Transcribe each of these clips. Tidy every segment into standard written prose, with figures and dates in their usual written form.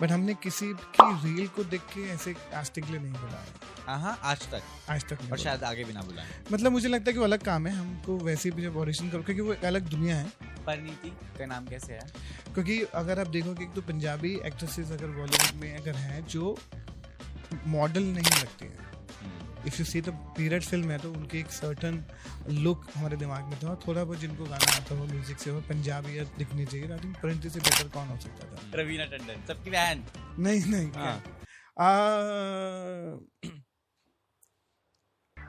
But हमने किसी की रील को देख के ऐसे कास्टिंग के लिए नहीं बुलाया। हाँ, आज तक नहीं और शायद आगे भी ना बुलाएं। मतलब मुझे लगता है कि वो अलग काम है, हमको वैसे भी जब ऑडिशन करो, क्योंकि वो एक अलग दुनिया है। परिणीति का नाम कैसे है? क्योंकि अगर आप देखोगे तो पंजाबी एक्ट्रेसेस अगर बॉलीवुड में अगर हैं जो मॉडल नहीं लगती है, if you see the period film है तो उनके एक सर्टन लुक हमारे दिमाग में था, थोड़ा बहुत जिनको गाना आता हो म्यूजिक से, वो पंजाबी दिखनी चाहिए। आई थिंक परिणीति से बेटर कौन हो सकता था? रवीना टंडन, सबकी बहन। नहीं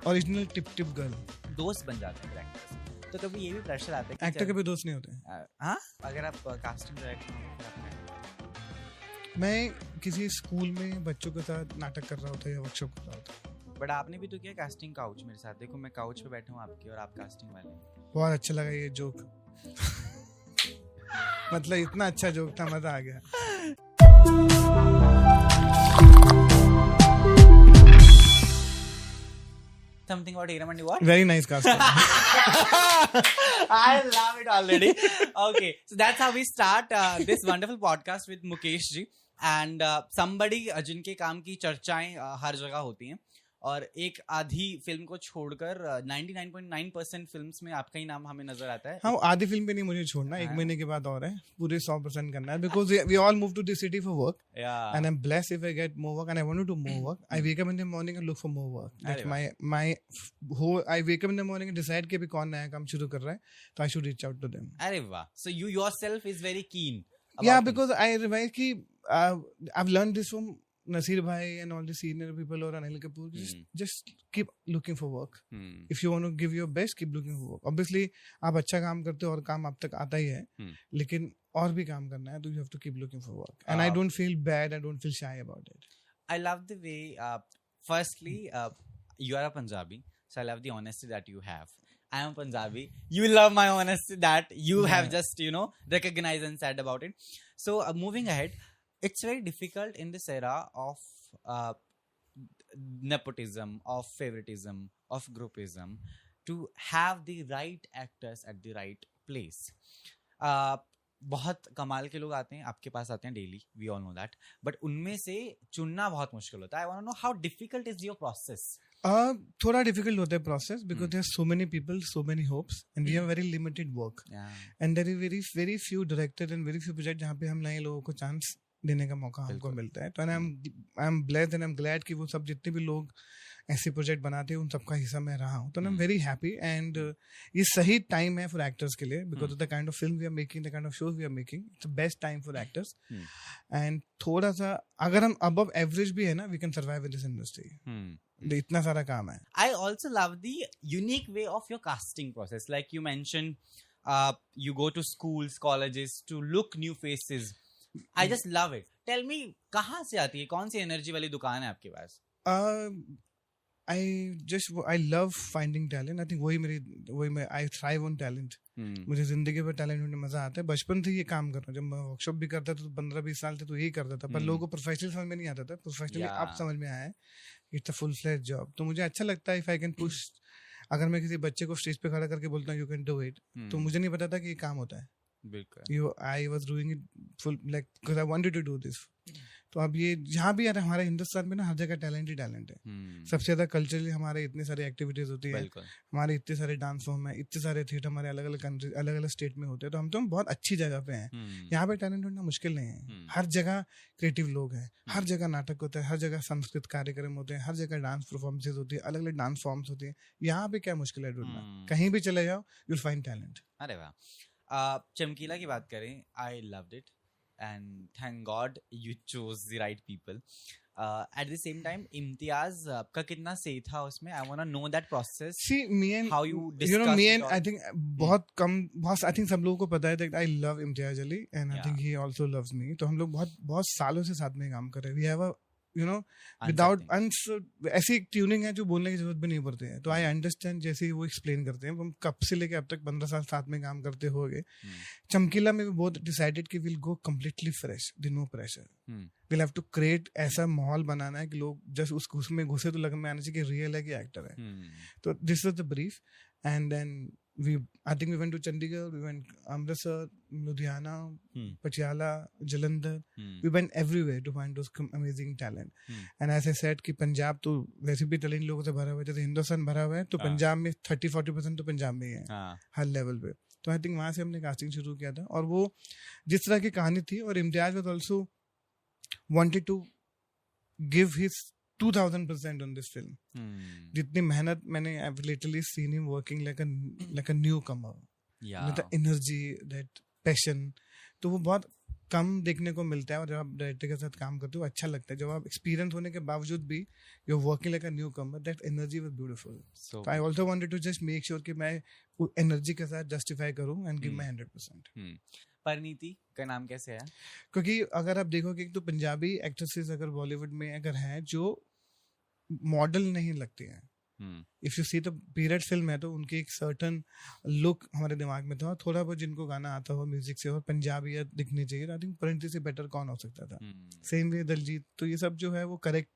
ओरिजिनल टिप टिप गर्ल। दोस्त बन जाते हैं एक्टर्स, तो कभी ये भी प्रेशर आता है कि एक्टर के भी दोस्त नहीं होते। हाँ, अगर आप कास्टिंग डायरेक्टर, मैं किसी स्कूल में बच्चों के साथ नाटक कर रहा होता या वर्कशॉप कर रहा होता। बट आपने भी तो किया कास्टिंग काउच मेरे साथ। देखो मैं काउच पे बैठा हूँ आपकी और आप कास्टिंग वाले। बहुत अच्छा लगा ये जोक। मतलब इतना अच्छा जोक था, मजा आ गया। Something about Hiramandy what? Very nice casting. I love it already. Okay, so that's how we start this wonderful podcast with Mukesh ji and somebody जिनके काम की चर्चाएं हर जगह होती हैं, और एक आधी फिल्म को छोड़कर 99.9% फिल्म्स में आपका ही नाम हमें नजर आता है। हाँ, आधी फिल्म पे नहीं मुझे छोड़ना, एक महीने के बाद और है, पूरे 100% करना है, because we all move to this city for work, and I'm blessed if I get more work, and I want to do more work. I wake up in the morning and look for more work. That's my whole, I wake up in the morning and decide कि अभी कौन नया काम शुरू कर रहा है, तो I should reach out to them. अरे वाह, so you yourself is very keen. Yeah, because I realize कि I've learned this from Nasir bhai and all the senior people or Anil Kapoor. Just keep looking for work. If you want to give your best, keep looking for work. Obviously, आप अच्छा काम करते हो और काम आप तक आता ही है, लेकिन और भी काम करना है, तो you have to keep looking for work. And I don't feel bad, I don't feel shy about it. I love the way, firstly, you are a Punjabi, so I love the honesty that you have. I am Punjabi. You love my honesty that you have just, recognized and said about it. So, moving ahead, it's very difficult in this era of nepotism, of favoritism, of groupism to have the right actors at the right place. बहुत कमाल के लोग आते हैं आपके पास, आते हैं daily, we all know that, but उनमें से चुनना बहुत मुश्किल होता है। I want to know how difficult is your process. थोड़ा डिफिकल्ट होता है process, because there are so many people, so many hopes, and we have very limited work, and there is very few director and very few project जहाँ पे हम नए लोगों को chance देने का मौका हमको मिलता है। तो I am blessed and I am glad कि वो सब जितने भी लोग ऐसे प्रोजेक्ट बनाते हैं उन सबका हिस्सा मैं रहा हूँ, तो I am very happy. And ये सही टाइम है फॉर एक्टर्स के लिए, because of the kind of film we are making, the kind of shows we are making, it's the best time for actors. And थोड़ा सा अगर हम above average भी है ना, we can survive in this industry. इतना सारा काम है। I also love the unique way of your casting process, like you mention you go to schools, colleges to look new faces. I just love it. Tell me, कहाँ से आती है, कौन सी energy वाली दुकान है आपके पास? I love finding talent. I think I thrive on talent. मुझे जिंदगी पर टैलेंट ढूंढने मजा आता है। बचपन से ये काम कर रहा हूँ, जब मैं वर्कशॉप भी करता था तो 15-20 साल थे तो यही करता था, पर लोगों को प्रोफेशनल समझ में नहीं आता था। प्रोफेशनली अब समझ में आया है, it's a full fledged job. तो मुझे अच्छा लगता है इफ आई कैन पुश। अगर मैं किसी बच्चे को स्टेज पे खड़ा करके बोलता हूँ यू कैन डू इट, तो मुझे नहीं पता था कि ये काम होता है। I was doing it full like because I wanted to do this. तो अब ये जहाँ भी हमारे हिंदुस्तान में ना हर जगह टैलेंट ही टैलेंट है। सबसे ज्यादा कल्चरली हमारे इतने सारे एक्टिविटीज होती है, हमारे इतने सारे डांस फॉर्म है, इतने सारे थिएटर हमारे अलग अलग कंट्री, अलग अलग स्टेट में होते हैं, तो हम तो बहुत अच्छी जगह पे हैं। यहाँ पे टैलेंट ढूंढना मुश्किल नहीं है। हर जगह क्रिएटिव लोग हैं, हर जगह नाटक होता है, हर जगह संस्कृत कार्यक्रम होते हैं, हर जगह डांस परफॉर्मेंसेज होती है, अलग अलग डांस फॉर्म्स होती है। यहाँ पे क्या मुश्किल है ढूंढना, कहीं भी चले जाओ यू विल फाइंड टैलेंट। अरे वाह, चमकीला की बात करें, I loved it and thank God you chose the right people. At the same time, Imtiaz का कितना सही था उसमें? I want to know that process. See, me and how you discussed me and I think बहुत I think सब लोगों को पता है that I love Imtiaz Ali and I think he also loves me. तो हम लोग बहुत सालों से साथ में काम कर रहे हैं। We have a विदाउट ऐसी एक ट्यूनिंग है जो बोलने की जरूरत भी नहीं पड़ती है। तो आई अंडरस्टैंड जैसे ही वो एक्सप्लेन करते हैं। हम कब से लेके अब तक 15 साल साथ में काम करते हो गए। चमकीला में भी बहुत डिसाइडेड कि we'll go completely fresh, no pressure. We'll have to create ऐसा माहौल बनाना है कि लोग जस्ट उसमें घुसे तो लग में आना चाहिए कि रियल है कि एक्टर है। तो this was the brief and then I think we went to Chandigarh, we went Amritsar, Ludhiana, Patiala, Jalandhar. We went everywhere to find those amazing talent. And as I said कि पंजाब तो वैसे भी talent लोगों से भरा हुआ है, जैसे हिंदुस्तान भरा हुआ है, तो पंजाब में 30-40% तो पंजाब में ही है हर लेवल पे. तो आई थिंक वहाँ से हमने कास्टिंग शुरू किया था, और वो जिस तरह की कहानी थी, और Imtiaz was also wanted to give his 2000% on this film. जितनी मेहनत मैंने, I've literally seen him working like a newcomer. With the energy, that passion. तो वो बहुत कम देखने को मिलता है, और जब आप डायरेक्टर के साथ काम करते हो अच्छा लगता है. जब आप एक्सपीरियंस होने के बावजूद भी you're working like a newcomer, that energy was beautiful. So I also wanted to just make sure कि मैं एनर्जी के साथ जस्टिफाई करूँ and give my 100%. परिणीति का नाम कैसे है? क्योंकि अगर आप देखोगे तो पंजाबी एक्ट्रेसेस अगर बॉलीवुड में अगर हैं जो मॉडल नहीं लगती हैं, इफ यू सी तो पीरियड फिल्म है, तो उनकी एक सर्टन लुक हमारे दिमाग में था, और थोड़ा बहुत जिनको गाना आता हो म्यूजिक से और पंजाबियत दिखनी चाहिए. आई थिंक परिणीति से बेटर कौन हो सकता था. Same way Daljeet. तो ये सब जो है वो करेक्ट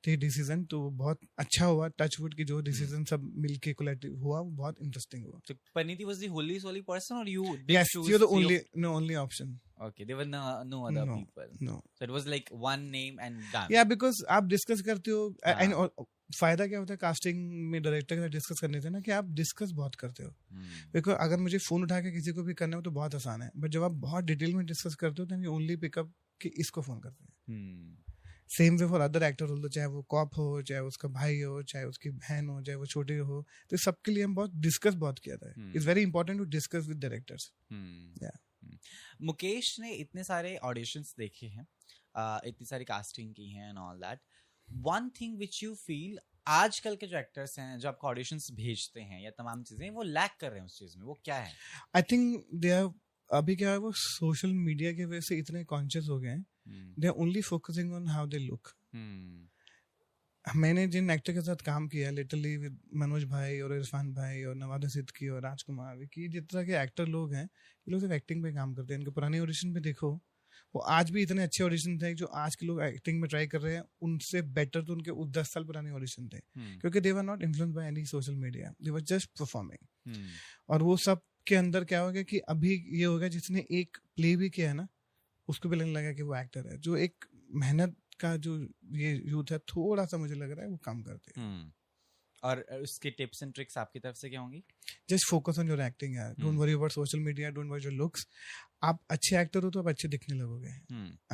थे डिसीजन. तो बहुत अच्छा हुआ, टचवुड की जो डिसीजन सब मिलके कोलैबोरेटिव हुआ, वो बहुत इंटरेस्टिंग हुआ. So Parineeti was the only person, or you did Yes, choose? you're the only option. Okay, there were no other people. No. So it was like one name and done. Yeah, because आप discuss करते हो, and फायदा क्या होता है casting में director के साथ डिस्कस करने से ना, कि आप डिस्कस बहुत करते हो. बिकॉज अगर मुझे फोन उठा के किसी को भी करना हो तो बहुत आसान है, बट जब आप बहुत डिटेल में डिस्कस करते हो, तो यू ओनली पिकअप कि इसको फोन करते हैं. Same way for other actor हो, चाहे वो कॉप हो, चाहे उसका भाई हो, चाहे उसकी बहन हो, चाहे वो छोटे हो, तो सबके लिए हम बहुत डिस्कस बहुत किया था. It's very important to discuss with directors. Mukesh ने इतने सारे ऑडिशंस देखे हैं, इतनी सारी कास्टिंग की हैं and all that. One thing which you feel आजकल के जो एक्टर्स हैं जो आपको ऑडिशंस भेजते हैं या तमाम चीजें, वो लैक कर रहे हैं उस चीज में, वो क्या है? आई थिंक दे आर, अभी क्या है, वो सोशल मीडिया की वजह से इतने कॉन्शियस हो गए हैं. They are only focusing on how they look. मैंने जिन एक्टर के साथ काम किया लिटरली विद मनोज भाई और इरफान भाई और नवाज़ सिद्दीकी और राजकुमार की, जिस तरह के एक्टर लोग हैं, ये लोग सिर्फ एक्टिंग पे काम करते हैं. इनके पुराने ऑडिशन पे देखो, वो आज भी इतने अच्छे ऑडिशन थे जो आज के लोग एक्टिंग में ट्राई कर रहे हैं, उनसे बेटर तो उनके 10 साल पुराने ऑडिशन थे. क्योंकि they were not influenced by any social media, they were just performing. और वो सब के अंदर क्या हो गया कि अभी ये हो गया, जिसने एक प्ले भी किया है ना, उसको भी लगने लगा कि वो एक्टर है. जो एक मेहनत का जो ये यूथ है, थोड़ा सा मुझे लग रहा है वो काम करते हैं. और उसके टिप्स एंड ट्रिक्स आपकी तरफ से क्या होंगी? Just focus on your acting यार. Don't worry about social media, don't worry your looks. आप अच्छे एक्टर हो तो आप अच्छे दिखने लगोगे.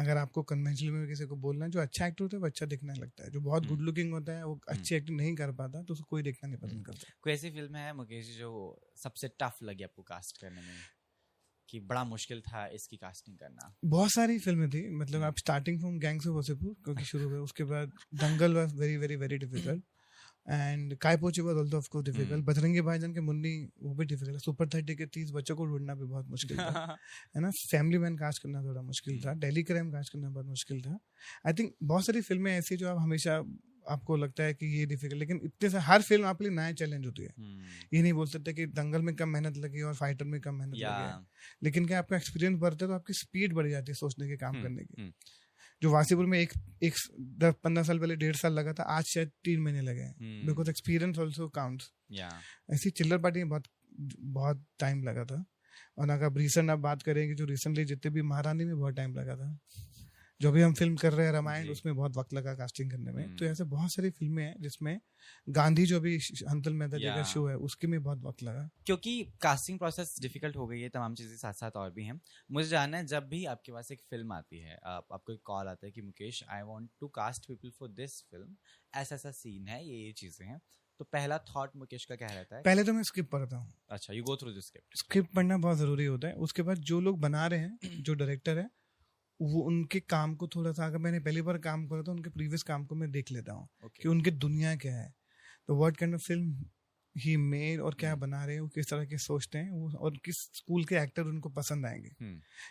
अगर आपको कन्वेंशनल में किसी को बोलना है, जो अच्छा एक्टर होता है वो अच्छा दिखने लगता है. जो बहुत गुड लुकिंग होता है वो अच्छी एक्टिंग नहीं कर पाता, तो उसको कोई देखना नहीं पसंद करता. कोई ऐसी फिल्म है मुकेश जी जो सबसे टफ लगी आपको कास्ट करने में, कि बड़ा मुश्किल था इसकी कास्टिंग करना? बहुत सारी फिल्में थी, मतलब आप starting from gangs of Wasseypur क्योंकि शुरू हुए, उसके बाद दंगल was very very very difficult, and काय पोची was also of course difficult. Bajrangi भाईजान के मुन्नी वो भी डिफिकल्ट है. सुपर 30 के 30 बच्चों को ढूंढना भी बहुत मुश्किल था, है ना. फैमिली मैन कास्ट करना थोड़ा मुश्किल था. दिल्ली क्राइम कास्ट करना बहुत मुश्किल था. आई थिंक बहुत सारी फिल्में ऐसी जो आप हमेशा आपको लगता है कि ये डिफिकल्ट, लेकिन इतने से हर फिल्म आपके लिए नया चैलेंज होती है. ये नहीं बोल सकते कि दंगल में कम मेहनत लगी और फाइटर में कम मेहनत लगी, लेकिन क्या आपका एक्सपीरियंस बढ़ता है तो आपकी स्पीड बढ़ जाती है सोचने के, काम करने की. जो वासीपुर में एक 10-15 साल पहले 1.5 साल लगा था, आज शायद 3 महीने लगे हैं, बिकॉज एक्सपीरियंस ऑल्सो काउंट्स. ऐसी चिल्लर पार्टी में बहुत टाइम लगा था. और अगर रिसेंट आप बात करेंगे, जो रिसेंटली जितने भी महारानी में बहुत टाइम लगा था, जो भी हम फिल्म कर रहे हैं रामायण, उसमें बहुत वक्त लगा कास्टिंग करने में. तो ऐसे बहुत सारी फिल्में हैं जिसमें गांधी जो भी हंतल मेहता जी का शो है, उसके में बहुत वक्त लगा. क्योंकि कास्टिंग प्रोसेस डिफिकल्ट हो गई है, तमाम चीजें साथ साथ और भी हैं. मुझे जानना है, जब भी आपके पास एक फिल्म आती है, आपको एक कॉल आता है कि Mukesh I want to cast people for this film, ऐसा ऐसा सीन है, ये चीजें हैं, तो पहला थॉट मुकेश का क्या रहता है? पहले तो मैं स्क्रिप्ट पढ़ता हूँ. अच्छा, you go through the script. Script पढ़ना बहुत जरूरी होता है. उसके बाद जो लोग बना रहे हैं, जो डायरेक्टर है, वो उनके काम को थोड़ा सा, अगर मैंने पहली बार काम करा तो उनके प्रीवियस काम को मैं देख लेता हूँ कि उनकी दुनिया क्या है, तो what kind of film he made, और क्या बना रहे हैं, वो किस तरह के सोचते हैं, वो और किस स्कूल के एक्टर उनको पसंद आएंगे,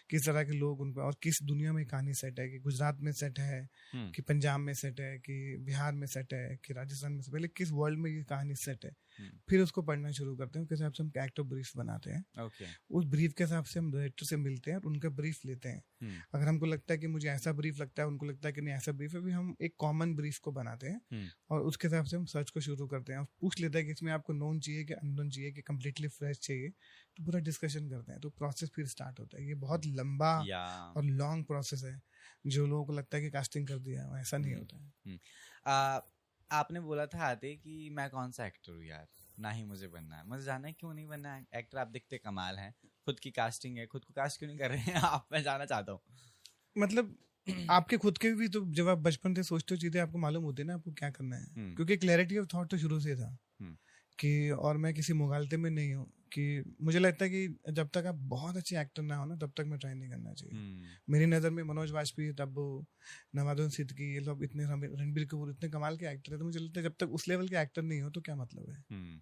किस तरह के लोग उनको, और किस दुनिया में कहानी सेट है, कि गुजरात में सेट है, कि पंजाब में सेट है, कि बिहार में सेट है, कि राजस्थान में, पहले किस वर्ल्ड में ये कहानी सेट है, फिर उसको पढ़ना शुरू करते हैं, उसके हिसाब से हम कैरेक्टर ब्रीफ बनाते हैं। उस ब्रीफ के हिसाब से हम डायरेक्टर से मिलते हैं और उनका ब्रीफ लेते हैं। अगर हमको लगता है कि मुझे ऐसा ब्रीफ लगता है, उनको लगता है कि नहीं ऐसा ब्रीफ है, भी हम एक कॉमन ब्रीफ को बनाते हैं और उसके हिसाब से हम सर्च को शुरू करते हैं और पूछ लेते हैं कि इसमें आपको नोन चाहिए कि अननोन चाहिए कि कम्प्लीटली फ्रेश चाहिए, तो पूरा डिस्कशन करते हैं, तो प्रोसेस फिर स्टार्ट होता है। ये बहुत लंबा और लॉन्ग प्रोसेस है, जो लोगों को लगता है कि कास्टिंग कर दिया, ऐसा नहीं होता है। आपने बोला था आते कि मैं कौन सा एक्टर हूँ यार, ना ही मुझे बनना है, मुझे जानना है क्यों नहीं बनना है एक्टर। आप दिखते कमाल हैं, खुद की कास्टिंग है, खुद को कास्ट क्यों नहीं कर रहे हैं आप, मैं जानना चाहता हूँ। मतलब आपके खुद के भी तो जब आप बचपन से सोचते हो चीजें, आपको मालूम होती है ना आपको क्या करना है, क्योंकि क्लैरिटी ऑफ थॉट तो शुरू से था कि, और मैं किसी मुगालते में नहीं हूँ कि मुझे लगता है कि जब तक आप बहुत अच्छे एक्टर ना हो ना, तब तक मैं ट्राई नहीं करना चाहिए। मेरी नज़र में मनोज वाजपेयी, तब्बू, नवाजुद्दीन सिद्दीकी, ये लोग इतने, रणबीर कपूर इतने कमाल के एक्टर है, तो मुझे लगता है जब तक उस लेवल के एक्टर नहीं हो तो क्या मतलब है।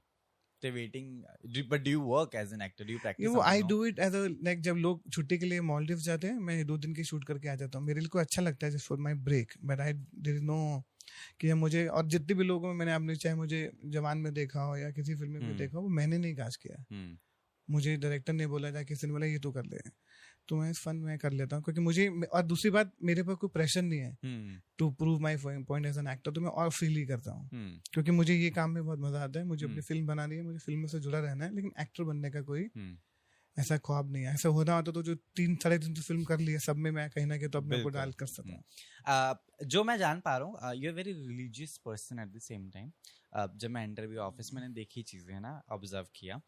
They're waiting, but do you work as an actor? Do you practice? I do it as a like जब लोग छुट्टी के लिए मालदीव जाते हैं, मैं 2 दिन की शूट करके आ जाता हूँ। मेरे लिए को अच्छा लगता है just for my break, but there is no कि मुझे, और जितने भी लोगों में मैंने आपने चाहे मुझे जवान में देखा हो या किसी फिल्म में देखा हो, वो मैंने नहीं कास्ट किया। मुझे डायरेक्टर ने बोला था, किसी ने बोला ये तो कर ले, तो मैं फन में कर लेता हूँ, क्योंकि मुझे, और दूसरी बात मेरे पास कोई प्रेशर नहीं है to prove my point as an actor, तो मैं और फ्रीली करता हूँ, क्योंकि मुझे ये काम में बहुत मजा आता है। मुझे अपनी फिल्म बनानी है, मुझे फिल्म से जुड़ा रहना है, लेकिन एक्टर बनने का कोई ऐसा ख्वाब नहीं है। ऐसा होना होता तो जो 3-3.5 फिल्म कर ली है, सब में मैं कहीं ना कहीं तो अपने को डाल कर सकता हूँ। जो मैं जान पा रहा हूँ, you are very religious person at the same time. जब मैं इंटरव्यू ऑफिस में देखी चीजें है ना, ऑब्जर्व किया,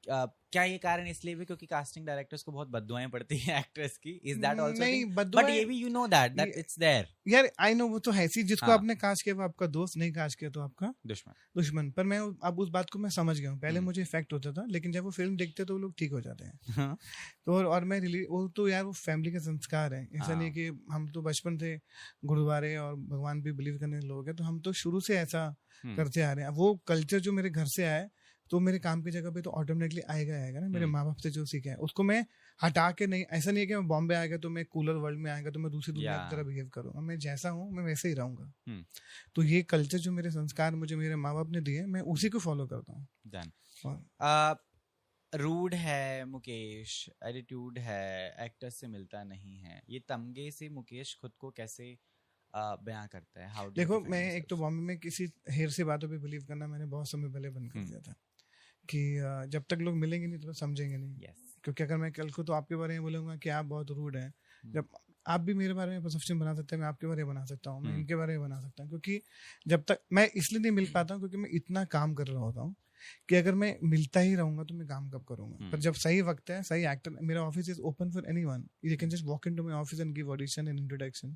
क्या ये कारण इसलिए भी क्योंकि कास्टिंग डायरेक्टर्स को बहुत बद्दुआएं पड़ती हैं एक्ट्रेस की? Is that also thing? But ये भी you know that it's there. यार आई नो, वो तो है सी, जिसको आपने कास्ट किया वो आपका दोस्त, नहीं कास्ट किया तो आपका दुश्मन। पर मैं अब उस बात को मैं समझ गया हूँ। पहले मुझे इफेक्ट होता था, लेकिन जब वो फिल्म देखते तो वो लोग ठीक हो जाते हैं। तो और मैं वो तो यार वो फैमिली के संस्कार है, ऐसा नहीं कि हम तो बचपन से गुरुद्वारे और भगवान पे बिलीव करने लोग हैं, तो हम तो शुरू से ऐसा करते आ रहे हैं। वो कल्चर जो मेरे घर से आया है, तो मेरे काम की जगह पे तो ऑटोमेटिकली आएगा ना। मेरे माँ बाप से जो सीखा है उसको मैं हटा के नहीं, ऐसा नहीं है कि मैं बॉम्बे आएगा तो मैं कूलर वर्ल्ड में आएगा तो मैं दूसरी दुनिया की तरह बिहेव करूंगा। मैं जैसा हूँ मैं वैसे ही रहूंगा। तो ये कल्चर जो मेरे संस्कार मुझे मेरे माँ बाप ने दिए, मैं उसी को फॉलो करता हूँ। रूड है मुकेश, एटीट्यूड है, एक्टर से मिलता नहीं है, ये तमगे से मुकेश खुद को कैसे बयां करता है? देखो, मैं एक तो बॉम्बे में किसी हेर से बातों पे बिलीव करना मैंने बहुत समय पहले बंद कर दिया था कि जब तक लोग मिलेंगे नहीं तो समझेंगे नहीं। क्योंकि अगर मैं कल को तो आपके बारे में बोलूंगा कि आप बहुत रूड हैं, जब आप भी मेरे बारे में परसेप्शन बना सकते हैं, मैं आपके बारे में बना सकता हूँ, मैं इनके बारे में बना सकता हूँ। क्योंकि जब तक मैं इसलिए नहीं मिल पाता हूँ क्योंकि मैं इतना काम कर रहा होता हूँ कि अगर मैं मिलता ही रहूंगा तो मैं काम कब करूंगा। पर जब सही वक्त है, सही एक्टर, मेरा office is open for anyone, you can just walk into my office and give audition and introduction.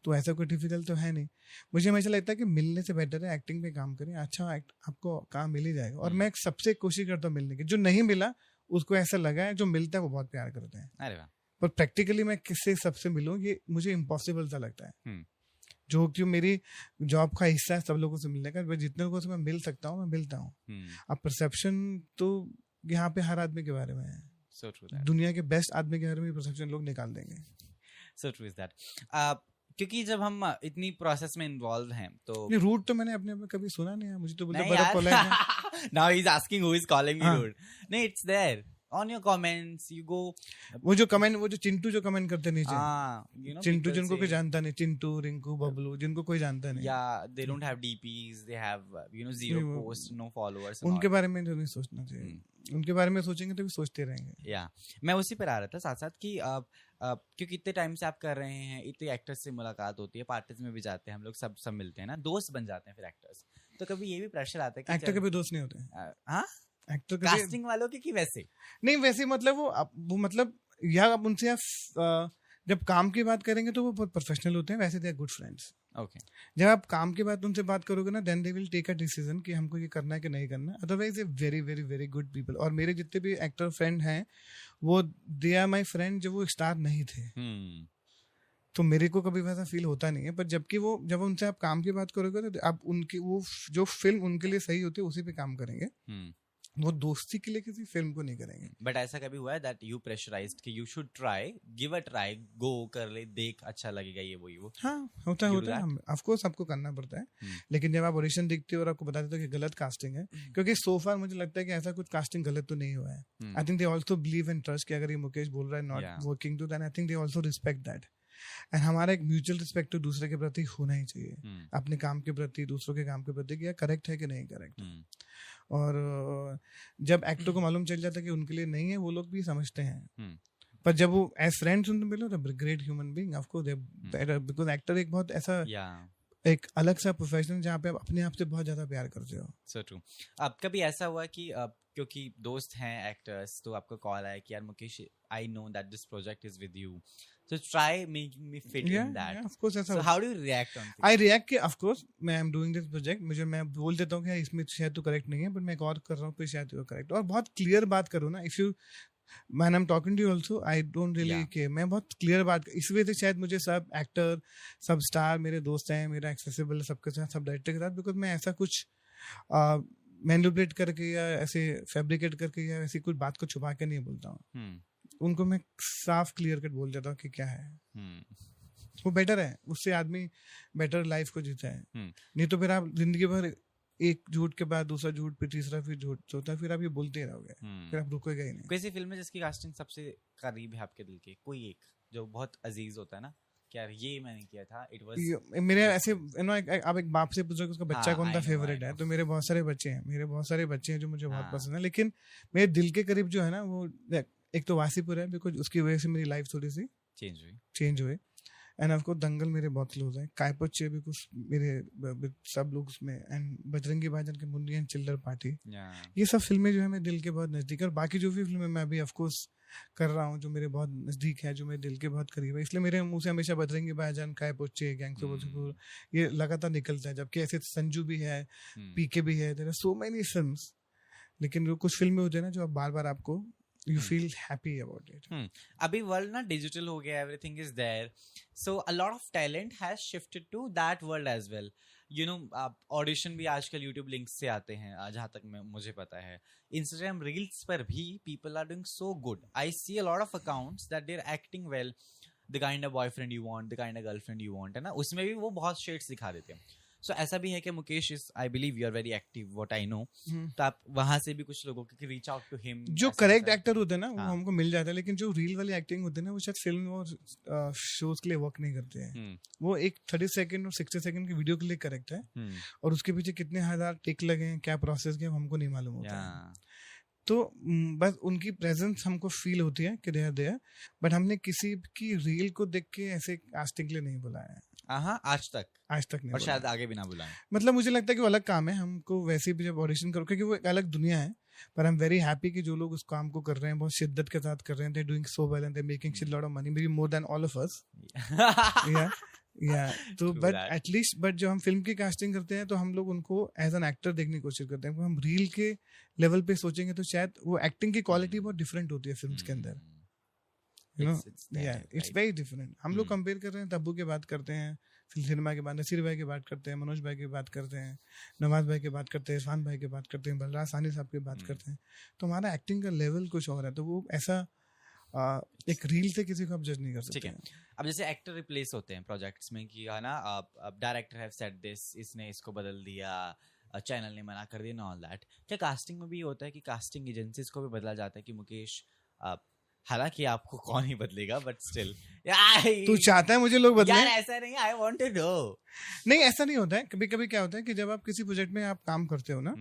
तो ऐसा कोई डिफिकल्ट तो है नहीं। मुझे हमेशा लगता है कि मिलने से बेटर है एक्टिंग पे काम करें, अच्छा आपको काम मिल ही जाएगा। और मैं सबसे कोशिश करता हूँ मिलने की, जो नहीं मिला उसको ऐसा लगा है जो मिलता है वो बहुत प्यार करते हैं। अरे वाह। पर प्रैक्टिकली मैं किससे सबसे मिलूं ये मुझे इम्पॉसिबल सा लगता है। जो कि मेरी जॉब का हिस्सा है सब लोगों से मिलने का, जितने लोगों से मैं मिल सकता हूँ मैं मिलता हूँ। अब परसेप्शन तो यहाँ पे हर आदमी के बारे में है। दुनिया के बेस्ट आदमी के बारे में परसेप्शन लोग निकाल देंगे। So true is that. क्योंकि जब हम इतनी प्रोसेस में इन्वॉल्व हैं तो रूड तो मैंने अपने कभी सुना नहीं है। मुझे तो बोलते बड़ा पोलाइट है। Now he's asking who is calling me rude. नहीं, it's there on your comments you go. वो जो चिंटू जो कमेंट करते नीचे, you know, चिंटू जिनको कोई जानता नहीं, चिंटू, रिंकू, बबलू, जिनको कोई जानता नहीं। Yeah, they don't have DPs, they have 0 posts, no followers. उनके बारे में तो नहीं सोचना चाहिए। उनके बारे में सोचेंगे तो भी सोचते रहेंगे। मैं उसी पर आ रहा था साथ साथ कि क्योंकि इतने टाइम से आप कर रहे हैं, इतने एक्टर्स से मुलाकात होती है, पार्टीज में भी जाते हैं हम लोग, सब मिलते हैं ना, दोस्त बन जाते हैं फिर एक्टर्स। तो कभी ये भी प्रेशर आता है कि एक्टर कभी दोस्त नहीं होते। एक्टर कास्टिंग वालों के कि वैसे नहीं, वैसे मतलब वो मतलब या अब उनसे आप जब काम की बात करेंगे तो वो बहुत प्रोफेशनल होते हैं, वैसे they are good friends. Okay, जब आप काम के बाद उनसे बात करोगे ना, then they will take a decision कि हमको ये करना है कि नहीं करना। Otherwise a very very very good people. और मेरे जितने भी एक्टर फ्रेंड हैं वो दे आर माय फ्रेंड जब वो स्टार नहीं थे। तो मेरे को कभी वैसा फील होता नहीं है। पर जब उनसे आप काम की बात करोगे तो आप उनकी वो जो फिल्म उनके लिए सही होती है उसी पे काम करेंगे। वो दोस्ती के लिए किसी फिल्म को नहीं करेंगे। बट ऐसा कभी हुआ है दैट यू प्रेशराइज्ड कि you should try, give a try, go कर ले, देख अच्छा लगेगा ये वो? हाँ होता है, ऑफ कोर्स सबको करना पड़ता है। लेकिन जब आप ऑडिशन देखते हो और आपको बता देते हो कि गलत कास्टिंग है, क्योंकि सो फार मुझे लगता है कि ऐसा कुछ कास्टिंग गलत तो नहीं हुआ है। I think they also believe and trust कि अगर ये मुकेश बोल रहा है not working too, then I think they also respect that. And हमारा एक म्यूचुअल रिस्पेक्ट तो दूसरे के प्रति होना ही चाहिए, अपने काम के प्रति, दूसरों के काम के प्रति, कि करेक्ट है कि नहीं करेक्ट। और जब एक्टर को मालूम चल जाता है कि उनके लिए नहीं है, वो लोग भी समझते हैं। पर जब वो एज फ्रेंड्स उनको मिलो तो great human being, of course because actor एक बहुत ऐसा एक अलग सा प्रोफेशन जहाँ पे आप अपने आप से बहुत ज्यादा प्यार करते हो। So true. अब कभी ऐसा हुआ कि क्योंकि दोस्त हैं एक्टर्स, तो आपको कॉल आया कि यार Mukesh, I know that this project is with you, so try making me fit in that. Of course, ऐसा। So how do you react on things? I react कि of course मैं am doing this project, मैं बोल देता हूँ कि इसमें शायद तो करेक्ट नहीं है, बट मैं एक और कर रहा हूँ तो शायद तो करेक्ट। और बहुत क्लियर बात करूँ ना, if you when I'm talking to you also, I don't really care। मैं बहुत क्लियर बात, इस वजह से शायद मुझे सब एक्टर, सब स्टार मेरे दोस्त हैं, मेरा एक्सेसिबल सबके साथ, सब डायरेक्टर के साथ, बिकॉज मैं ऐसा कुछ मैनिपुलेट करके या ऐसे फैब्रिकेट करके या ऐसी कुछ बात को छुपा के नहीं बोलता हूँ। उनको मैं साफ क्लियर कट बोल देता हूँ कि क्या है। वो बेटर है, उससे आदमी बेटर लाइफ को जीता है। नहीं तो फिर आप जिंदगी भर एक झूठ के बाद दूसरा झूठ, फिर तीसरा, फिर झूठ होता है, फिर आप ये बोलते ही रहोगे, फिर आप रुकोगे ही नहीं। कैसी फिल्म है जिसकी कास्टिंग सबसे करीब है आपके दिल के? कोई एक जो बहुत अजीज होता है ना, क्या ये मैंने किया था, इट वाज मेरे ऐसे आप एक बाप से पूछो कि उसका बच्चा कौन सा फेवरेट है, तो मेरे बहुत सारे बच्चे हैं जो मुझे बहुत पसंद है, लेकिन मेरे दिल के करीब जो है ना, वो एक तो वासीपुर है, बिकॉज उसकी वजह से मेरी लाइफ थोड़ी सी चेंज हुई। एंड ऑफकोर्स दंगल मेरे बहुत क्लोज है, कायपच्चे भी कुछ मेरे सब लोग उसमें, एंड बजरंगी भाईजान के मुंडी एंड चिल्लर पार्टी, ये सब फिल्में जो है मेरे दिल के बहुत नजदीक है। और बाकी जो भी फिल्में मैं अभी ऑफकोर्स कर रहा हूँ जो मेरे बहुत नजदीक है, जो मेरे दिल के बहुत करीब है, इसलिए मेरे मुंह से हमेशा बजरंगी भाईजान, कायपच्चे, गैंग्स ऑफ वासेपुर ये लगातार निकलता है। जबकि ऐसे संजू भी है, पीके भी है, there are so many films, लेकिन जो कुछ फिल्में होती है ना जो आप बार बार आपको you feel happy about it. Abhi world na digital ho gaya, everything is there, so a lot of talent has shifted to that world as well. You know, audition भी आजकल YouTube links से आते हैं, जहाँ तक मुझे पता है। Instagram reels पर भी people are doing so good. I see a lot of accounts that they're acting well, the kind of boyfriend you want, the kind of girlfriend you want, है ना, उसमें भी वो बहुत shades दिखा देते हैं। So ऐसा भी है कि Mukesh is, I believe you are very active, what I know, तो आप वहां से भी कुछ लोगों के रीच आउट टू हिम। जो करेक्ट एक्टर होते हैं ना, वो हमको मिल जाता है, लेकिन जो रील वाली एक्टिंग होती है ना, वो शायद फिल्म और शोज के लिए वर्क नहीं करते हैं। वो एक 30 सेकंड और 60 सेकंड की वीडियो के लिए करेक्ट है, और उसके पीछे कितने हजार टेक लगे हैं, क्या प्रोसेस किया, हमको नहीं मालूम होता है। तो बस उनकी प्रेजेंस हमको फील होती है कि दे आर देयर, बट हमने किसी की रील को देख के ऐसे कास्टिंग के लिए नहीं बुलाया है। आज तक नहीं, और शायद आगे भी ना बुलाएं। मतलब मुझे लगता है कि वो अलग काम है, हमको वैसे भी जब ऑडिशन करो, क्योंकि वो एक अलग दुनिया है, पर आई एम वेरी हैप्पी कि जो लोग उस काम को कर रहे हैं, बहुत शिद्दत के साथ कर रहे हैं, they doing so well and they making shit lot of money, may be more than all of us. तो बट एटलीस्ट जब हम फिल्म की कास्टिंग करते हैं तो हम लोग उनको एज एन एक्टर देखने की कोशिश करते हैं। हम रील के लेवल पे सोचेंगे तो शायद वो एक्टिंग की क्वालिटी बहुत डिफरेंट होती है फिल्म्स के अंदर, you know, it's very different. हम लोग कंपेयर कर रहे हैं, तब्बू की बात करते हैं, सिनेमा के बाद नसीर भाई की बात करते हैं, मनोज भाई की बात करते हैं, नवाज भाई की बात करते हैं, इरफान भाई की बात करते हैं, बलराज सानी साहब की बात करते हैं, तो हमारा एक्टिंग का लेवल कुछ और है। तो वो ऐसा एक रील से किसी को आप जज नहीं कर सकते। ठीक है, अब जैसे एक्टर रिप्लेस होते हैं प्रोजेक्ट्स में कि है ना, अब डायरेक्टर हैव सेड दिस, इसने इसको बदल दिया, चैनल ने मना कर दिया, ऑल दैट। क्या कास्टिंग में भी होता है कि कास्टिंग एजेंसीज को भी बदला जाता है कि मुकेश, हालांकि आपको कौन ही बदलेगा, बट स्टिल तू चाहता है मुझे लोग बदले? यार ऐसा नहीं, आई वांट टू नो। नहीं, ऐसा नहीं होता है। कभी कभी क्या होता है कि जब आप किसी प्रोजेक्ट में आप काम करते हो ना,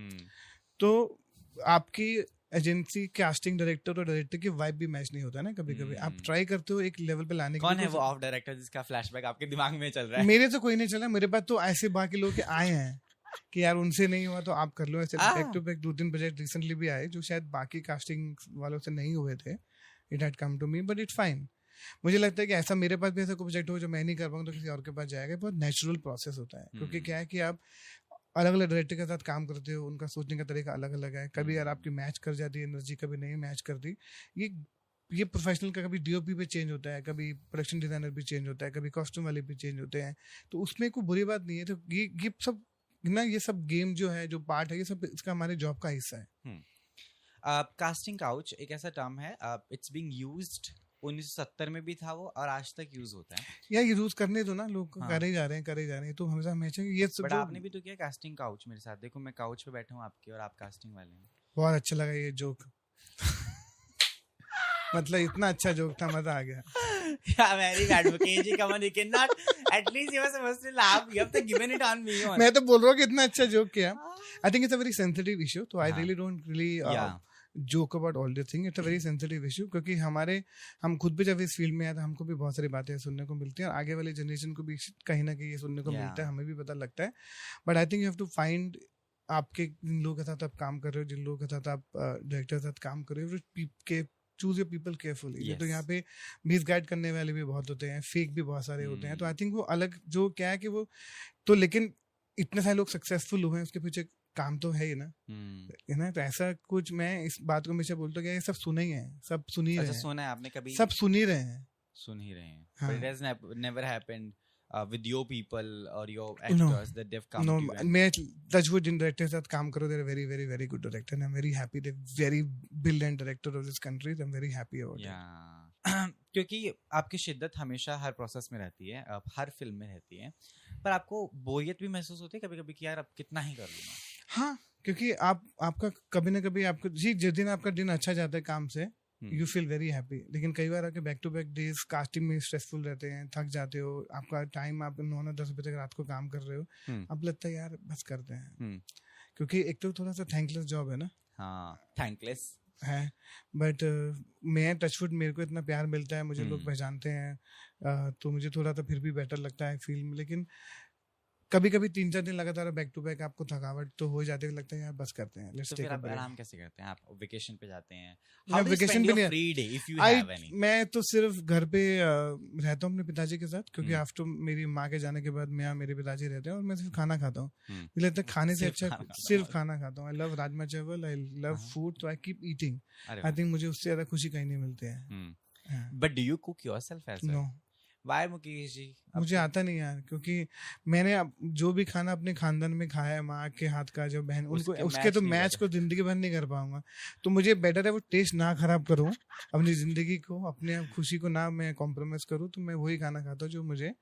तो आपकी एजेंसी, कास्टिंग डायरेक्टर और डायरेक्टर की वाइब भी मैच नहीं होता है ना। कभी कभी आप ट्राई करते हो एक लेवल पे लाने के लिए। कौन है वो ऑफ डायरेक्टर जिसका फ्लैशबैक आपके दिमाग में चल रहा है? मेरे तो कोई नहीं चला, मेरे पास तो ऐसे बाकी लोग आए हैं कि यार उनसे नहीं हुआ तो आप कर लो। ऐसे back to back 2-3 project recently भी आए जो शायद बाकी कास्टिंग वालों से नहीं हुए थे। It had come to me, but it's fine. मुझे लगता है कि ऐसा मेरे पास भी ऐसा कोई प्रोजेक्ट हो जो मैं नहीं कर पाऊँ तो किसी और के पास जाएगा। बहुत नेचुरल प्रोसेस होता है, क्योंकि क्या है कि आप अलग अलग डायरेक्टर के साथ काम करते हो, उनका सोचने का तरीका अलग अलग है। कभी यार आपकी मैच कर जाती है एनर्जी, कभी नहीं मैच करती। ये प्रोफेशनल का कभी डीओपी पे चेंज होता है, कभी प्रोडक्शन डिजाइनर भी चेंज होता है, कभी कॉस्ट्यूम वाले भी चेंज होते हैं, तो उसमें कोई बुरी बात नहीं है। तो ये सब ना, ये सब गेम जो है, जो पार्ट है, ये सब इसका हमारे जॉब का हिस्सा है। कास्टिंग काउच एक ऐसा टर्म है, इट्स बीइंग यूज्ड 1970 में भी था वो, और आज तक यूज होता है। या यूज करने दो ना, लोग हाँ। करे जा रहे हैं तो हमेशा हमेशा ये सब बट जो आपने भी तो किया कास्टिंग काउच मेरे साथ, देखो मैं काउच पे बैठा हूँ आपके और आप कास्टिंग वाले हैं। बहुत अच्छा लगा ये जोक। मतलब इतना अच्छा जोक था, मजा आ गया। Yeah, very bad, Mukesh ji. Come on, you cannot. At least you were supposed to laugh. You have to given it on me. मैं तो बोल रहा हूँ कि इतना अच्छा जोक किया। I think it's a very sensitive issue, तो आई हाँ। Really don't really Yeah. Joke about all this thing. It's a very sensitive issue, क्योंकि हम खुद भी जब इस फील्ड में आए तो हमको भी बहुत सारी बातें सुनने को मिलती हैं, और आगे वाली जनरेशन को भी कहीं ना कहीं ये सुनने को Yeah. मिलता है, हमें भी पता लगता है। But I think you have to find, आपके जिन लोगों के साथ आप काम कर रहे हो, जिन लोगों के साथ आप डायरेक्टर के साथ काम कर रहे हो, choose your people carefully. Yes. तो यहाँ पे मिसगाइड करने वाले भी बहुत होते हैं, फेक भी बहुत सारे होते हैं। तो आई थिंक वो अलग जो क्या है कि वो तो, लेकिन इतने सारे लोग सक्सेसफुल हुए हैं, उसके पीछे काम तो है ही ना, है ना। तो ऐसा कुछ, मैं इस बात को हमेशा बोलता हूँ कि ये सब सुने ही है, सब सुन ही रहे अच्छा, हैं, सुना है आपने कभी? सब सुन ही रहे हैं। सुन ही रहे हैं। हाँ। But it has never happened with your people or your No. actors that they've come No, to you and- मैं टचवुड जिन डायरेक्टर के साथ काम करो, they are very very very good director, I am very happy, they very brilliant director of this country, I am very happy about it. Yeah. क्योंकि आपकी शिद्दत हमेशा हर प्रोसेस में रहती है, हर फिल्म में रहती है, पर आपको बोरियत भी महसूस होती है कभी कभी कि यार अब कितना ही कर लूंगा? हाँ, क्योंकि आपका कभी ना कभी आपको जी, जिस दिन आपका दिन अच्छा जाता है काम से, यू फील वेरी हैप्पी। लेकिन कई बार आपके back to back days casting में स्ट्रेसफुल रहते हैं, थक जाते हो, आपका टाइम आप 9-10 बजे तक रात को काम कर रहे हो, अब लगता है यार बस करते हैं। क्योंकि एक तो थोड़ा सा थैंकलेस जॉब है ना। हाँ, थैंकलेस है, बट मैं टचवुड, मेरे को इतना प्यार मिलता है, मुझे लोग पहचानते हैं, तो मुझे थोड़ा तो फिर भी बेटर लगता है फील्ड में। लेकिन कभी कभी 3-4 दिन लगातार बैक टू बैक आपको थकावट तो हो जाती है, लगता है यार बस करते हैं, लेट्स तो टेक फिर अ आप ब्रेक। आराम कैसे करते हैं? आप वेकेशन पे जाते हैं? मैं How do you vacation spend पे your नहीं- free day if you have any? मैं तो सिर्फ घर पे रहता हूँ अपने पिताजी के साथ, क्योंकि आफ्टर मेरी माँ के जाने के बाद मैं मेरे पिताजी रहते हैं, और मैं सिर्फ खाना खाता हूँ। मुझे लगता है खाने से अच्छा सिर्फ खाना खाता हूँ। आई लव राजमा चावल, आई लव फूड, तो I keep eating. I think मुझे उससे ज्यादा खुशी कहीं नहीं मिलती है। But do you cook yourself as well? No, Why, Mukesh ji? मुझे आता नहीं यार, क्योंकि मैंने जो भी खाना अपने खानदान में खाया है, माँ के हाथ का, जो बहन, उनको उसके तो मैच को जिंदगी भर नहीं कर पाऊंगा। तो मुझे बेटर है वो टेस्ट ना खराब करूँ, अपनी जिंदगी को, अपने खुशी को ना मैं कॉम्प्रोमाइज करूँ, तो मैं वही खाना खाता हूँ जो मुझे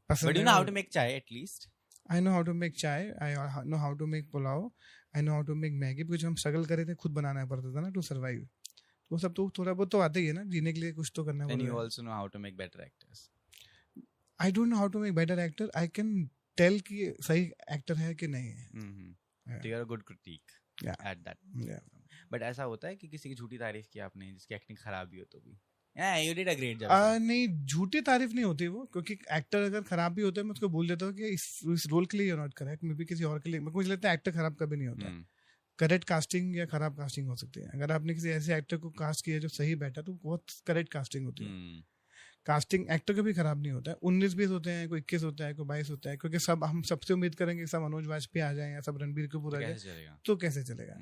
पसंद है। But you know how to make chai at least? I know how to make chai, I know how to make pulao, I know how to make Maggi, because हम स्ट्रगल करे थे, खुद बनाना पड़ता था ना टू सर्वाइव। वो सब तो थोड़ा बहुत तो आता ही है ना, जीने के लिए कुछ तो करना Then पड़ता you है। also know how to make better actors. I don't know how to make better actor, I can tell कि सही एक्टर है कि नहीं है। So you're a good critique at that. But ऐसा होता है कि किसी की झूठी तारीफ की आपने, जिसकी एक्टिंग खराब भी हो तो भी? Yeah, you did a great job. नहीं, झूठी तारीफ नहीं होती वो, क्योंकि एक्टर अगर खराब भी होता है, मैं उसको बोल देता हूँ कि इस रोल के लिए you not correct, may be किसी और के लिए। मुझे लगता है एक्टर खराब कभी नहीं होता। करेक्ट कास्टिंग या खराब कास्टिंग हो सकती है। अगर आपने किसी ऐसे एक्टर को कास्ट किया जो सही बैठा, तो बहुत करेक्ट कास्टिंग होती है। कास्टिंग एक्टर का भी खराब नहीं होता है। 19-20 होते हैं, कोई 21 होता है, कोई 22 होता है, क्योंकि सब हम सबसे उम्मीद करेंगे सब मनोज वाजपेयी आ जाए या सब रणबीर कपूर आ जाए, तो कैसे चलेगा?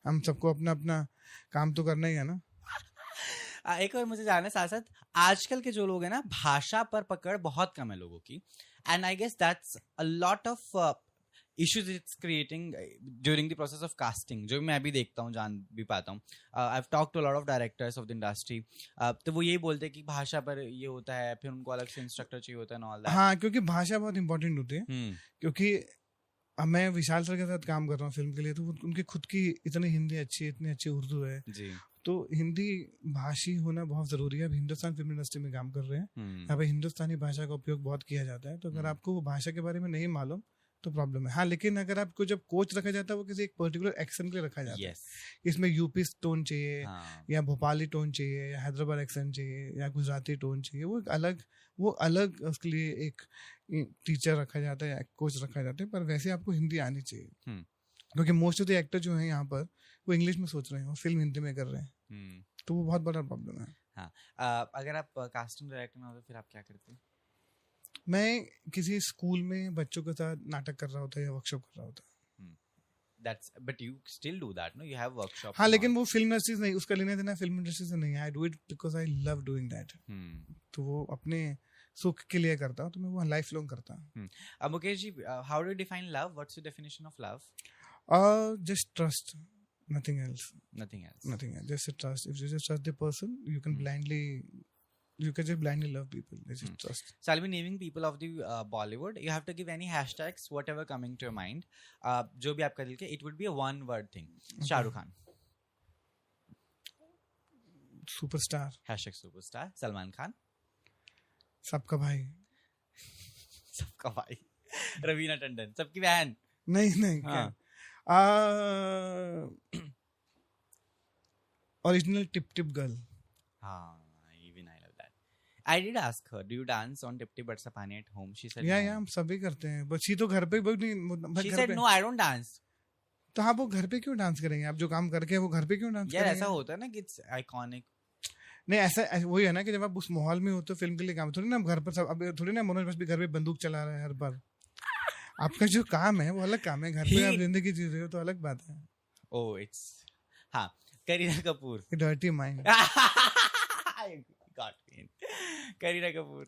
हम सबको अपना अपना काम तो करना ही है ना। एक और मुझे जानना है साथ साथ, आजकल के जो लोग हैं ना, भाषा पर पकड़ बहुत कम है लोगों की, and I guess that's a lot of issues it's creating during the process of casting, जो मैं अभी देखता हूँ, जान भी पाता हूँ। I've talked to a lot of directors of the industry, तो वो यही बोलते हैं कि भाषा पर ये होता है, फिर उनको अलग से इंस्ट्रक्टर चाहिए होता है and all that। हाँ, क्योंकि भाषा बहुत इंपॉर्टेंट होती है। क्योंकि अब मैं विशाल सर के साथ काम कर रहा हूँ फिल्म के लिए, तो उनकी खुद की इतनी हिंदी अच्छी, इतनी अच्छी उर्दू है जी, तो हिंदी भाषी होना बहुत जरूरी है। अब हिंदुस्तान फिल्म इंडस्ट्री में काम कर रहे हैं, यहाँ पे हिंदुस्तानी भाषा का उपयोग बहुत किया जाता है, तो अगर आपको वो भाषा के बारे में नहीं मालूम तो प्रॉब्लम है। हाँ, लेकिन अगर आपको जब कोच रखा जाता है, वो किसी एक पर्टिकुलर एक्सेंट के लिए रखा जाता है। इसमें यूपी टोन चाहिए, या भोपाली टोन चाहिए, या हैदराबाद एक्सेंट चाहिए, या गुजराती टोन चाहिए, वो अलग उसके लिए एक टीचर रखा जाता है या कोच रखा जाता है। पर वैसे आपको हिंदी आनी चाहिए, क्योंकि मोस्ट ऑफ द एक्टर जो हैं यहाँ पर वो इंग्लिश में सोच रहे हैं और फिल्म हिंदी में कर रहे हैं, तो वो बहुत बड़ा प्रॉब्लम है। हाँ, अगर आप कास्टिंग डायरेक्टर ना हो तो फिर आप क्या करते हैं? मैं किसी स्कूल में बच्चों के साथ नाटक कर रहा होता या वर्कशॉप कर रहा होता। But you still do that, no? You have workshops. हाँ, लेकिन वो फिल्म इंडस्ट्री नहीं, उसका लेना देना फिल्म इंडस्ट्री से नहीं है। I do it because I love doing that. तो वो अपने सुख के लिए करता हूँ, तो मैं वो लाइफ लॉन्ग करता हूँ। Mukesh ji, how do you define love? What's your definition of love? Just trust. Nothing else. Nothing else. Nothing else. Just a trust. If you just trust the person, you can just blindly love people. Just trust. So I'll be naming people of the Bollywood. You have to give any hashtags, whatever coming to your mind. जो भी आपका दिल के, it would be a one-word thing. Shahrukh Khan. Superstar. Hashtag superstar. Salman Khan. सबका भाई. सबका भाई. रवीना टंडन. सबकी बहन. नहीं. हाँ. Original tip girl. हाँ. Even I love that. I did ask her, do you dance on Tip Tip Barsa Pani at home? She said, Yeah, no. yeah, हम सभी करते हैं. बस ये तो घर पे नहीं. She said, no, I don't dance. तो आप वो घर पे क्यों डांस करेंगे? आप जो काम करके वो घर पे क्यों डांस यार करेंगे? ऐसा होता है ना कि it's iconic. नहीं ऐसा वही है ना कि जब आप उस माहौल में हो तो फिल्म के लिए काम थोड़ी ना घर पर सब अब थोड़ी ना मनोज बस भी घर पे बंदूक चला रहा है हर बार. आपका जो काम है वो अलग काम है. घर पे आप जिंदगी जी रहे हो तो अलग बात है. Oh, it's हाँ Kareena Kapoor. Dirty mind. Got me. Kareena Kapoor.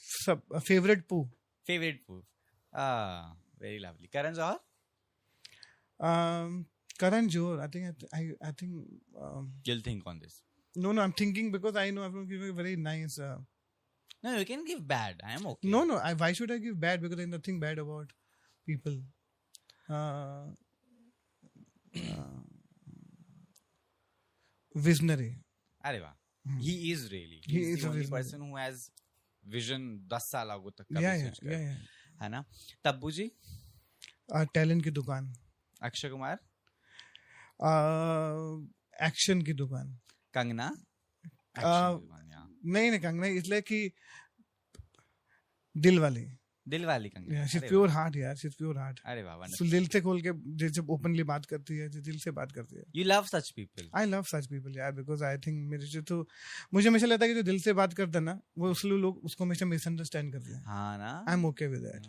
सब favorite poo. Favorite food. Very lovely. Karan Johar. Karan Johar. I think. You'll think on this. No, I'm thinking because I know I'm going to give a very nice. No, you can give bad. I am okay. No. Why should I give bad? Because there's nothing bad about people. Visionary. अरे वाह. He is really. He He's is the a only visionary. person who has vision 10 साल आगे तक का Yeah. है ना. तब्बू जी. Talent की दुकान. अक्षय कुमार. एक्शन की दुकान. कंगना. नहीं कंगना इसलिए कि दिल वाली कंगना. शी प्योर हार्ट यार. She pure heart. अरे वाह. दिल से खोल के जैसे ओपनली बात करती है, दिल से बात करती है. You love such people. I love such people यार because I think मुझे हमेशा लगता है कि जो दिल से बात करता है ना वो उसलिए लोग उसको हमेशा मिसअंडरस्टैंड करते हैं. हाँ ना. I'm okay with that.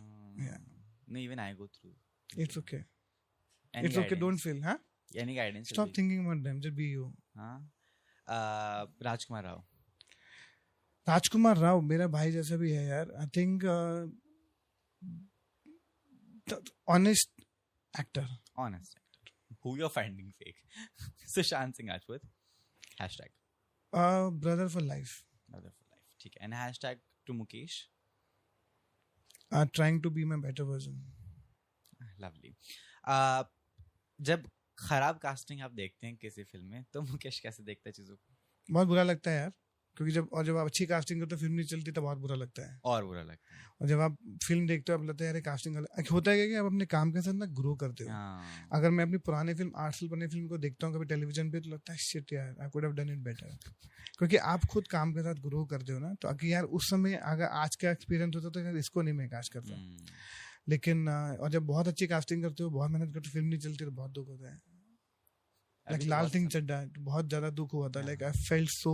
Yeah. No, even I go through. It's okay. It's okay. Don't feel. Huh? Any guidance. Stop thinking about them. Just be you. हाँ. राजकुमार राव मेरा भाई जैसा भी है यार. I think honest actor. Who you're finding fake? Sushant Singh Rajput. Hashtag. Brother for life. ठीक है. And hashtag to Mukesh. Trying to be my better version. Lovely. जब खराब कास्टिंग आप देखते हैं किसी फिल्म में तो मुकेश कैसे देखता है चीजों को? बहुत बुरा लगता है यार. क्योंकि जब आप अच्छी कास्टिंग करते हो फिल्म नहीं चलती तो बहुत बुरा लगता है. और जब आप फिल्म देखते हो आप लगता है यार कास्टिंग होता है कि आप अपने काम के साथ ना ग्रो करते हो. अगर मैं अपनी पुराने फिल्म 8 साल पुरानी फिल्म को देखता हूँ कभी टेलीविजन पे तो लगता है शिट यार I could have done it better. क्योंकि आप खुद काम के साथ ग्रो करते हो ना तो अगर यार उस समय अगर आज का एक्सपीरियंस होता तो यार इसको नहीं मैं कास्ट करता. लेकिन और जब बहुत अच्छी कास्टिंग करते हो बहुत मेहनत करते हो फिल्म नहीं चलती तो बहुत दुख होता है. Like Lal Singh Chadda, बहुत ज़्यादा दुख हुआ था. Like I felt so.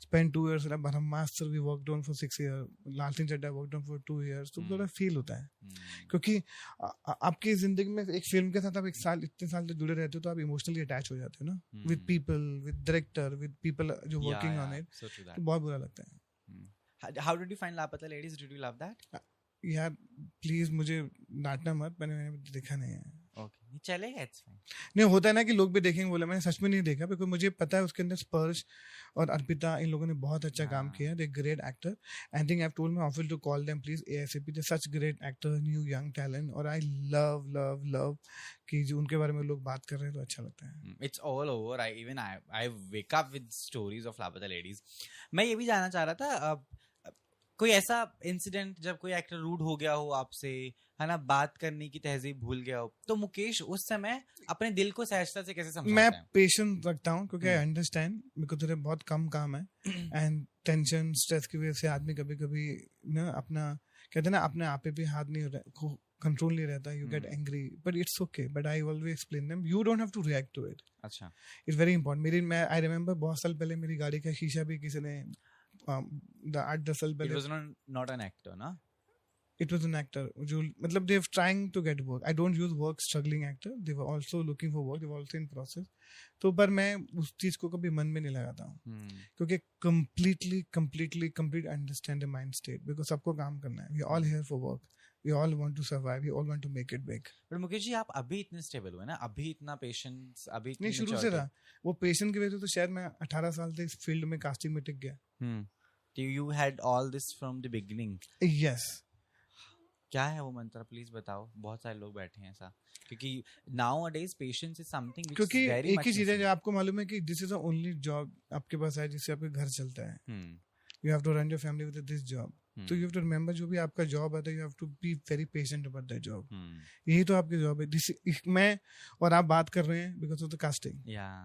Spent 2 years. Brahmastra we worked on for 6 years. Lal Singh Chadda worked on for 2 years. तो थोड़ा फील होता है. क्योंकि आपकी जिंदगी में एक फिल्म के साथ आप इतने साल तक जुड़े रहते हो तो आप इमोशनली अटैच हो जाते हो ना. With people, with director, with people जो working on it. तो बहुत बुरा लगता है. How did you find Lapata Ladies? Did you love that? यार प्लीज मुझे डांटना मत. मैंने देखा नहीं है. Okay. चलेगा. It's fine. नहीं होता है ना कि लोग भी देखेंगे बोला मैंने सच में नहीं देखा बिकॉज मुझे पता है उसके अंदर स्पर्श और अर्पिता इन लोगों ने बहुत अच्छा काम किया. They great actor. I think I have told my office to call them please ASAP. They such great actor new young talent और आई लव कि जो उनके बारे में लोग बात कर रहे हैं तो अच्छा लगता है. It's all over. I wake up with stories of Lapata Ladies. मैं ये भी जानना चाह रहा था कोई ऐसा इंसिडेंट जब कोई एक्टर रूड हो गया हो आपसे है ना बात करने की तहजीब भूल गया हो तो मुकेश उस समय अपने दिल को सहजता से कैसे समझाता है? मैं पेशेंस रखता हूँ क्योंकि आई अंडरस्टैंड बिकॉज तेरे बहुत कम काम है एंड टेंशन स्ट्रेस की वजह से आदमी कभी ना अपना कहते हैं ना अपने आप पे भी हाथ नहीं कंट्रोल नहीं रहता. You get angry but it's okay. But I always explain them you don't have to react to it. अच्छा. It's very important. I remember बहुत साल पहले मेरी गाड़ी का शीशा भी किसी ने 8-10 साल पहले. It was not an actor, ना? It was an actor. जो मतलब they were trying to get work. I don't use work struggling actor. They were also looking for work. They were also in process. तो पर मैं उस चीज को कभी मन में नहीं लगाता हूँ क्योंकि complete understand the mind state because सबको काम करना है. We are all here for work. We all want to survive. We all want to make it big. But Mukesh ji आप अभी इतने स्टेबल हुए ना, अभी इतना पेशेंस, अभी नहीं शुरू से रहा. वो पेशेंस की वजह से तो शायद मैं 18 साल से इस फील्ड में कास्टिंग में टिक गया. You had all this from the beginning. Yes. क्या है वो मंत्र प्लीज बताओ, बहुत सारे लोग बैठे हैं ऐसा, क्योंकि nowadays patience is something which क्योंकि is very एक much ही चीज है missing. जो आपको मालूम है कि this is the only job आपके पास है जिससे आपका घर चलता है. You have to run your family with this job. तो you have to remember जो भी आपका जॉब आता है you have to be very patient about that job. यही तो आपकी जॉब है. मैं और आप बात कर रहे हैं because of the casting. Yeah.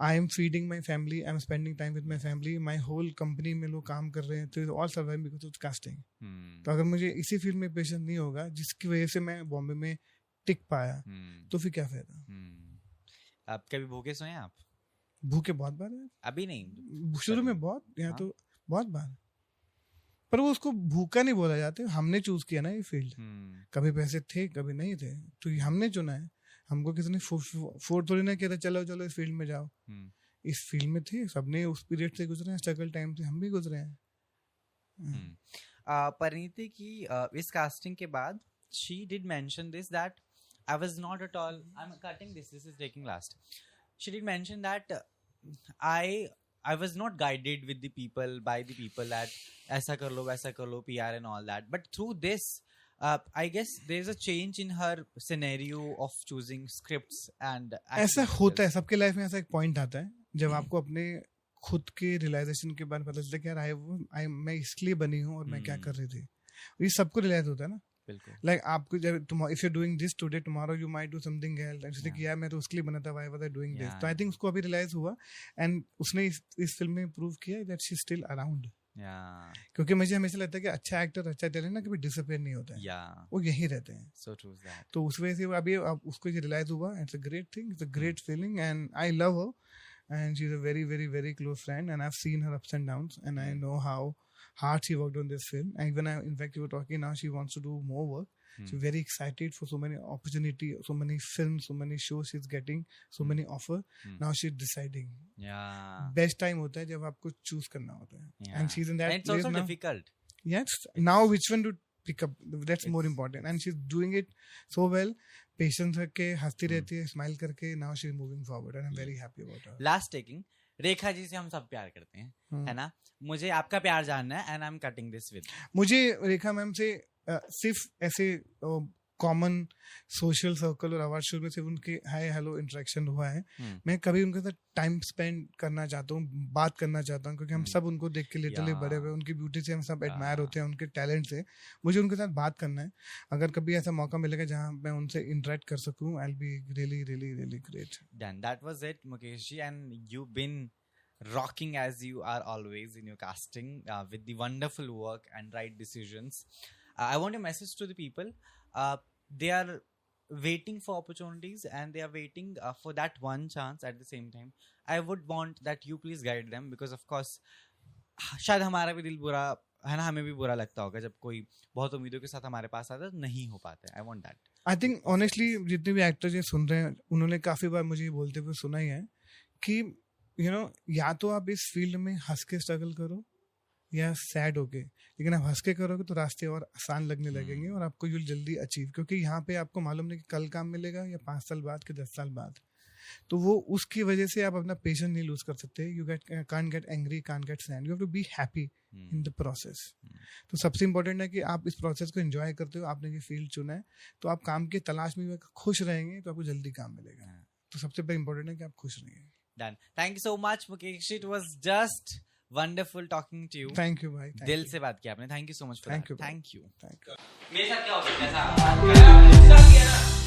I am feeding my family. I am spending time with my family. My whole company में लोग काम कर रहे हैं तो all survive because of casting. तो अगर मुझे इसी फील्ड में पेशेंस नहीं होगा जिसकी वजह से मैं बॉम्बे में टिक पाया तो फिर क्या फायदा. आप कभी भूखे सोए हैं आप? भूखे बहुत बार है. अभी नहीं, शुरू में बहुत, यहाँ तो बहुत बार. पर वो उसको भूखा नहीं बोला जाता. हमने चूज किया ना ये फील्ड. कभी पैसे थे कभी नहीं थे तो ये हमने चुना है. हमको किसी ने फोर्स थोड़ी ना किया था चलो चलो इस फील्ड में जाओ. इस फील्ड में थे, सबने उस पीरियड से गुजरे हैं, स्ट्रगल टाइम से हम भी गुजरे हैं. परिणीति की इस कास्टिंग के बाद she did mention this that I was not at all, I'm cutting this is taking last. She did mention that I was not guided with the people, by the people that ऐसा कर लो वैसा कर लो, PR and all that. But through this, I guess there's a change in her scenario of choosing scripts and ऐसा होता है सबके life में. ऐसा एक पॉइंट आता है जब आपको अपने खुद के रियलाइजेशन के बारे में पता चलता है कि यार मैं इसलिए बनी हूँ और मैं क्या कर रही थी. ये सबको रियलाइज होता है ना. Like आपको जब if you're doing this today, tomorrow you might do something else. And जैसे कि यार मैं तो उसके लिए बना था, why was I doing this? तो I think उसको अभी रियलाइज हुआ and उसने इस फिल्म में प्रूव किया that she's still around. क्योंकि मुझे हमेशा लगता है कि अच्छा एक्टर अच्छा टैलेंट ना कभी डिसअपीयर नहीं होता है. वो यही रहते हैं. So true is that. तो उस वजह से अभी उसको ये रियलाइज हुआ. It's a great thing. It's a great feeling and I love her and she's a very very very close friend and I've seen her ups and downs and I know how hard she worked on this film. And even in fact you were talking now she wants to do more work. She's very excited for so many opportunity, so many films, so many shows she's getting, so many offer. Now she's deciding. Best time होता है जब आपको choose करना होता है. And she's in that and it's place also now. difficult. Yes. Now which one to pick up? That's more important. And she's doing it so well. Patience रख हंसती रहती है, smile करके. Now she's moving forward and I'm very happy about her. Last taking. Rekha ji से हम सब प्यार करते हैं, है ना. मुझे आपका प्यार जानना है and I'm cutting this with. मुझे रेखा मैम से सिर्फ ऐसे कॉमन सोशल सर्कल और अवार्ड शो में सिर्फ उनके हाय हेलो इंटरेक्शन हुआ है. मैं कभी उनके साथ टाइम स्पेंड करना चाहता हूँ, बात करना चाहता हूँ क्योंकि हम सब उनको देख के लिटरली बड़े हुए. उनकी ब्यूटी से हम सब एडमायर होते हैं, उनके टैलेंट से. मुझे उनके साथ बात करना है. अगर कभी ऐसा मौका मिलेगा जहाँ मैं उनसे इंटरेक्ट कर सकूँ, I will be really really really great. Done. That was it, Mukesh ji, and you've been rocking as you are always in your casting with the wonderful work and right decisions. I want a message to the people. They are waiting for opportunities and they are waiting for that one chance at the same time. I would want that you please guide them because of course शायद हमारा भी दिल बुरा है ना, हमें भी बुरा लगता होगा जब कोई बहुत उम्मीदों के साथ हमारे पास आता है तो नहीं हो पाता है. I want that. I think honestly जितने भी एक्टर्स ये सुन रहे हैं उन्होंने काफी बार मुझे बोलते हुए सुना ही है कि you know या तो आप इस फील्ड में हंस के स्ट्रगल करो या सैड होके, लेकिन आप हंस के करोगे तो रास्ते और आसान लगने लगेंगे और आपको यूल जल्दी अचीव. क्योंकि यहाँ पे आपको मालूम नहीं कि कल काम मिलेगा या 5 साल बाद कि 10 साल बाद. तो वो उसकी वजह से आप अपना पेशेंस नहीं लूज कर सकते. You can't get angry, can't get sad. You have to be happy in the process. तो सबसे इम्पोर्टेंट है कि आप इस प्रोसेस को एंजॉय करते हो. आपने ये फील्ड चुना है तो आप काम की तलाश में खुश रहेंगे तो आपको जल्दी काम मिलेगा. तो सबसे बड़ा इम्पोर्टेंट है कि आप खुश रहिए. Done. Thank you so much, Mukesh. It was just wonderful talking to you. Thank you, भाई. दिल से बात किया आपने. Thank you so much for that. Thank you. Thank you. Thank you. मेरे साथ क्या हो गया?